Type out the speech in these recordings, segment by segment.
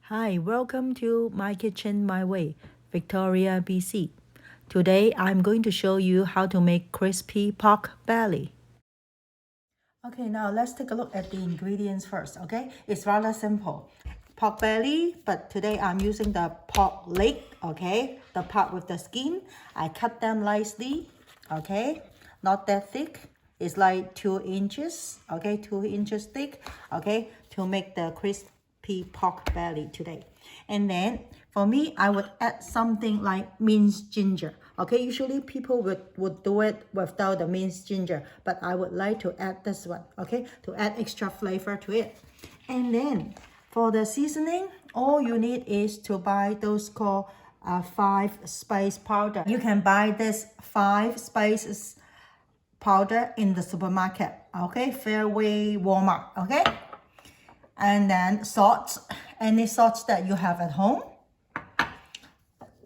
Hi, welcome to My Kitchen My Way, Victoria, BC. Today I'm going to show you how to make crispy pork belly. Okay, now let's take a look at the ingredients first, okay? It's rather simple. Pork belly, but today I'm using the pork leg, okay? The part with the skin. I cut them nicely, okay? Not that thick. It's like 2 inches, okay? 2 inches thick, okay? To make the crispy pork belly today. And then for me, I would add something like minced ginger. Okay, usually people would do it without the minced ginger, but I would like to add this one, okay, to add extra flavor to it. And then for the seasoning, all you need is to buy those called 5 spice powder. You can buy this 5 spices powder in the supermarket, okay, Fairway, Walmart, okay. And then salt, any salt that you have at home.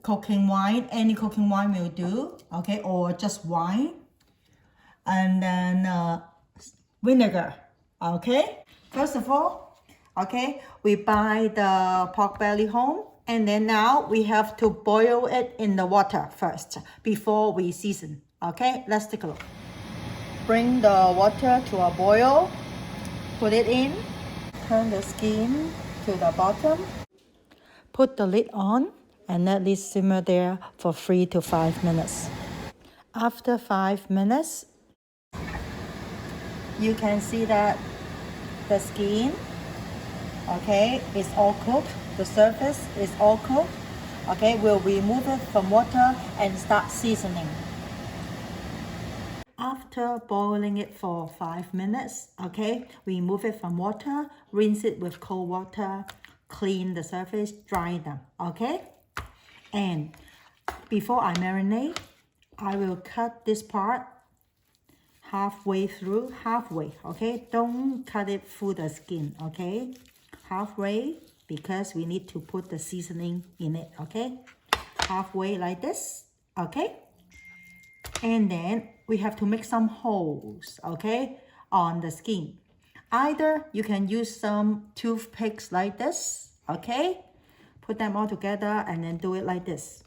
Cooking wine, any cooking wine will do, okay, or just wine. And then vinegar, okay. First of all, okay, we buy the pork belly home, and then now we have to boil it in the water first before we season, okay. Let's take a look. Bring the water to a boil, put it in, turn the skin to the bottom, put the lid on, and let it simmer there for 3 to 5 minutes. After 5 minutes, you can see that the skin, okay, is all cooked. The surface is all cooked. Okay, we'll remove it from water and start seasoning. After boiling it for 5 minutes, okay, remove it from water, rinse it with cold water, clean the surface, dry them, okay? And before I marinate, I will cut this part halfway through, okay? Don't cut it through the skin, okay? Halfway, because we need to put the seasoning in it, okay? Halfway like this, okay? And then we have to make some holes, okay, on the skin. Either you can use some toothpicks like this, okay? Put them all together and then do it like this.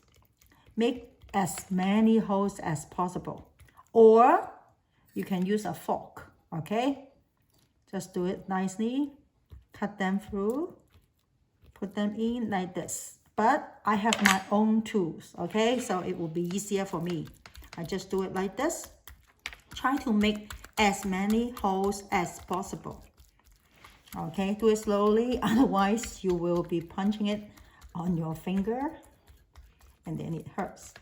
Make as many holes as possible. Or you can use a fork, okay? Just do it nicely. Cut them through. Put them in like this. But I have my own tools, okay? So it will be easier for me. I just do it like this. Try to make as many holes as possible. Okay, do it slowly, otherwise you will be punching it on your finger and then it hurts.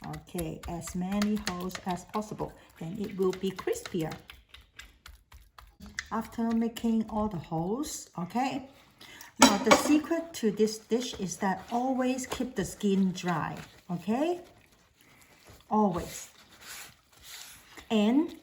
Okay, as many holes as possible, then it will be crispier. After making all the holes, okay, now the secret to this dish is that always keep the skin dry, okay? Always. And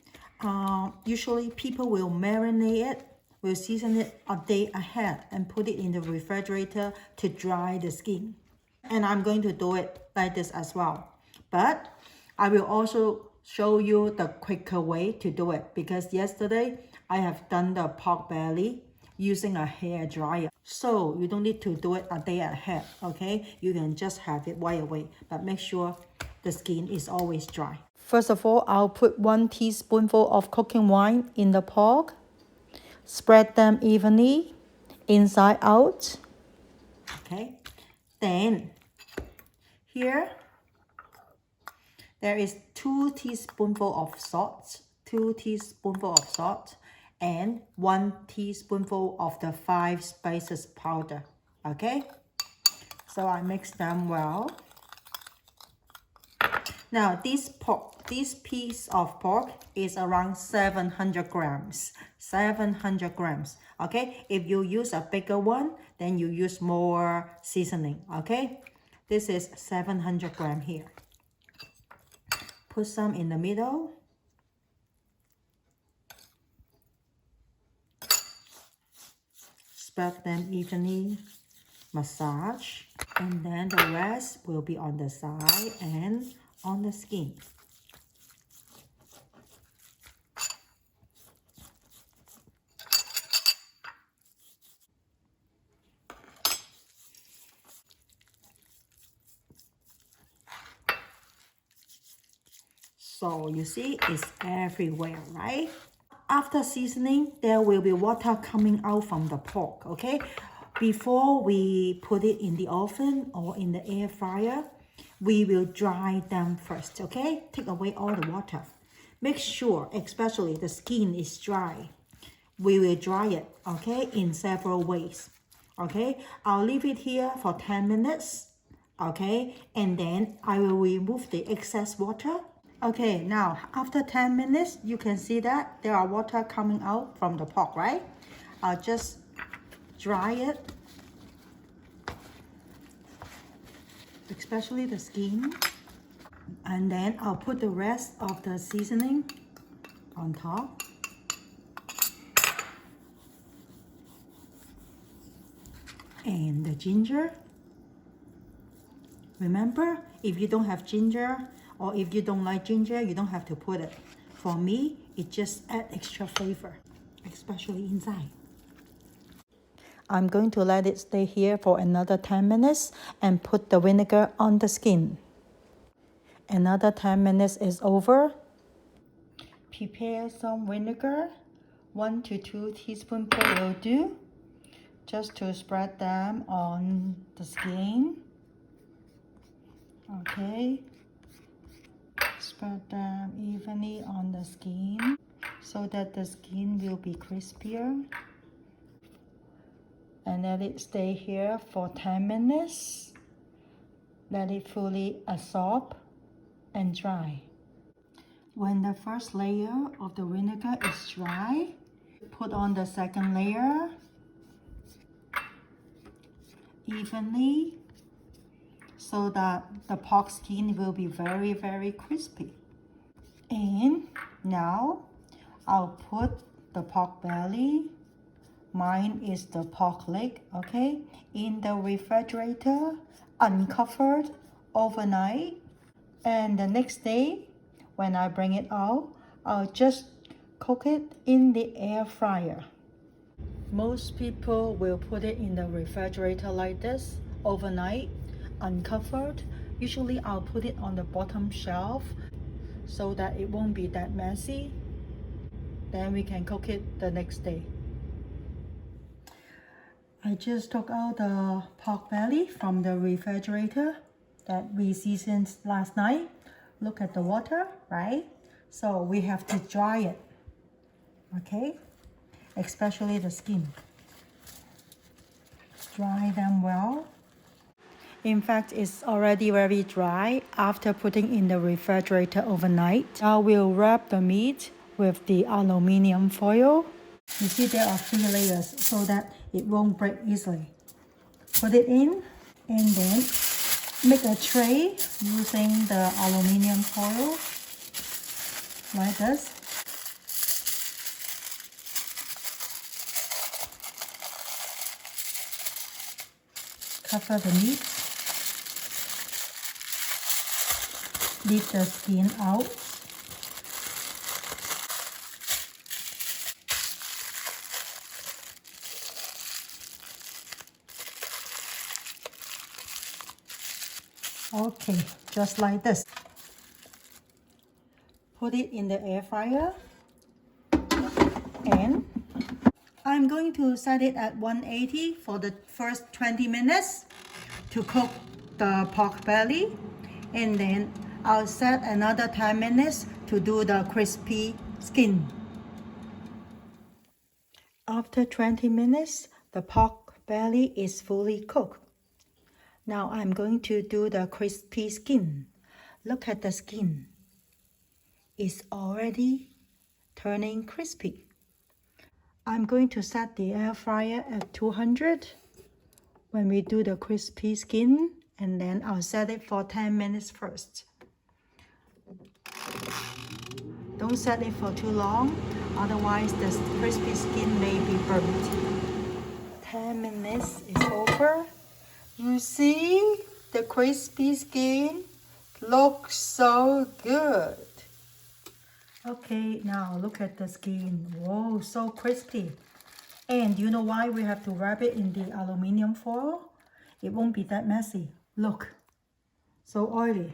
usually people will marinate it, will season it a day ahead and put it in the refrigerator to dry the skin. And I'm going to do it like this as well. But I will also show you the quicker way to do it, because yesterday I have done the pork belly using a hair dryer. So you don't need to do it a day ahead, okay? You can just have it right away, but make sure the skin is always dry. First of all, I'll put 1 teaspoonful of cooking wine in the pork. Spread them evenly, inside out. Okay. Then, here, there is 2 teaspoonful of salt. 2 teaspoonful of salt. And 1 teaspoonful of the 5 spices powder. Okay. So I mix them well. Now this piece of pork is around 700 grams. 700 grams. Okay, if you use a bigger one, then you use more seasoning. Okay, this is 700 grams here. Put some in the middle. Spread them evenly. Massage, and then the rest will be on the side and on the skin. So you see, it's everywhere, right? After seasoning, there will be water coming out from the pork, okay? Before we put it in the oven or in the air fryer, we will dry them first, okay? Take away all the water. Make sure, especially the skin is dry. We will dry it, okay, in several ways, okay? I'll leave it here for 10 minutes, okay? And then I will remove the excess water. Okay, now after 10 minutes, you can see that there are water coming out from the pork, right? I'll just dry it, especially the skin. And then I'll put the rest of the seasoning on top. And the ginger. Remember, if you don't have ginger, or if you don't like ginger, you don't have to put it. For me, it just adds extra flavor, especially inside. I'm going to let it stay here for another 10 minutes and put the vinegar on the skin. Another 10 minutes is over. Prepare some vinegar, 1 to 2 teaspoons will do, just to spread them on the skin. Okay. Spread them evenly on the skin so that the skin will be crispier. And let it stay here for 10 minutes. Let it fully absorb and dry. When the first layer of the vinegar is dry, put on the second layer evenly so that the pork skin will be very, very crispy. And now I'll put the pork belly, mine is the pork leg, okay, in the refrigerator, uncovered overnight. And the next day, when I bring it out, I'll just cook it in the air fryer. Most people will put it in the refrigerator like this, overnight, uncovered. Usually I'll put it on the bottom shelf so that it won't be that messy. Then we can cook it the next day. I just took out the pork belly from the refrigerator that we seasoned last night. Look at the water, right? So we have to dry it, okay? Especially the skin. Dry them well. In fact, it's already very dry after putting in the refrigerator overnight. Now we'll wrap the meat with the aluminum foil. You see there are 3 layers so that it won't break easily. Put it in and then make a tray using the aluminum foil like this. Cover the meat. Leave the skin out. Okay, just like this. Put it in the air fryer. And I'm going to set it at 180 for the first 20 minutes to cook the pork belly. And then I'll set another 10 minutes to do the crispy skin. After 20 minutes, the pork belly is fully cooked. Now I'm going to do the crispy skin. Look at the skin. It's already turning crispy. I'm going to set the air fryer at 200 when we do the crispy skin, and then I'll set it for 10 minutes first. Don't set it for too long, otherwise the crispy skin may be burnt. 10 minutes is over. You see, the crispy skin looks so good. Okay, now look at the skin. Whoa, so crispy. And you know why we have to wrap it in the aluminum foil? It won't be that messy. Look, so oily.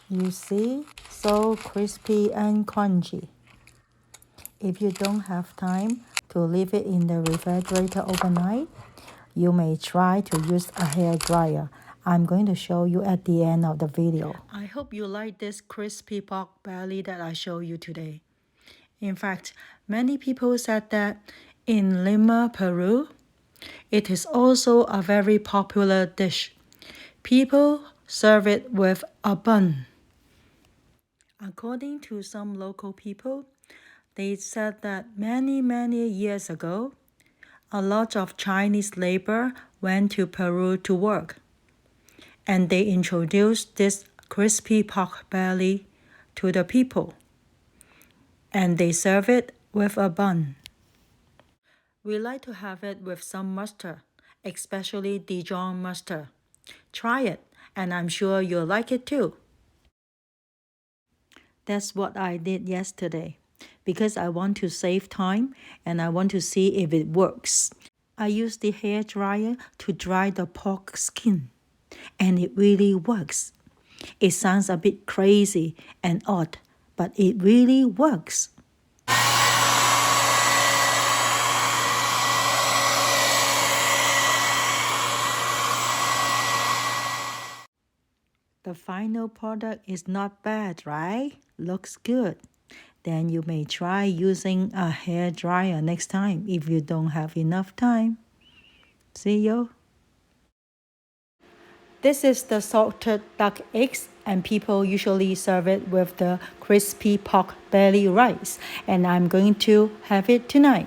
You see, so crispy and crunchy. If you don't have time to leave it in the refrigerator overnight, you may try to use a hair dryer. I'm going to show you at the end of the video. I hope you like this crispy pork belly that I show you today. In fact, many people said that in Lima, Peru, it is also a very popular dish. People serve it with a bun. According to some local people, they said that many years ago, a lot of Chinese labor went to Peru to work, and they introduced this crispy pork belly to the people, and they serve it with a bun. We like to have it with some mustard, especially Dijon mustard. Try it, and I'm sure you'll like it too. That's what I did yesterday, because I want to save time and I want to see if it works. I used the hair dryer to dry the pork skin, and it really works. It sounds a bit crazy and odd, but it really works. The final product is not bad, right? Looks good. Then you may try using a hair dryer next time if you don't have enough time. See you. This is the salted duck eggs, and people usually serve it with the crispy pork belly rice, and I'm going to have it tonight.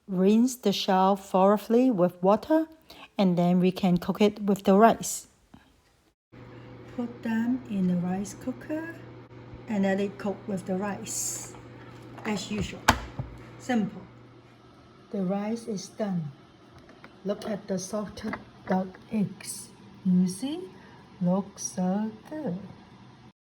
Rinse the shell thoroughly with water, and then we can cook it with the rice. Put them in the rice cooker and let it cook with the rice. As usual. Simple. The rice is done. Look at the salted duck eggs. You see? Looks so good.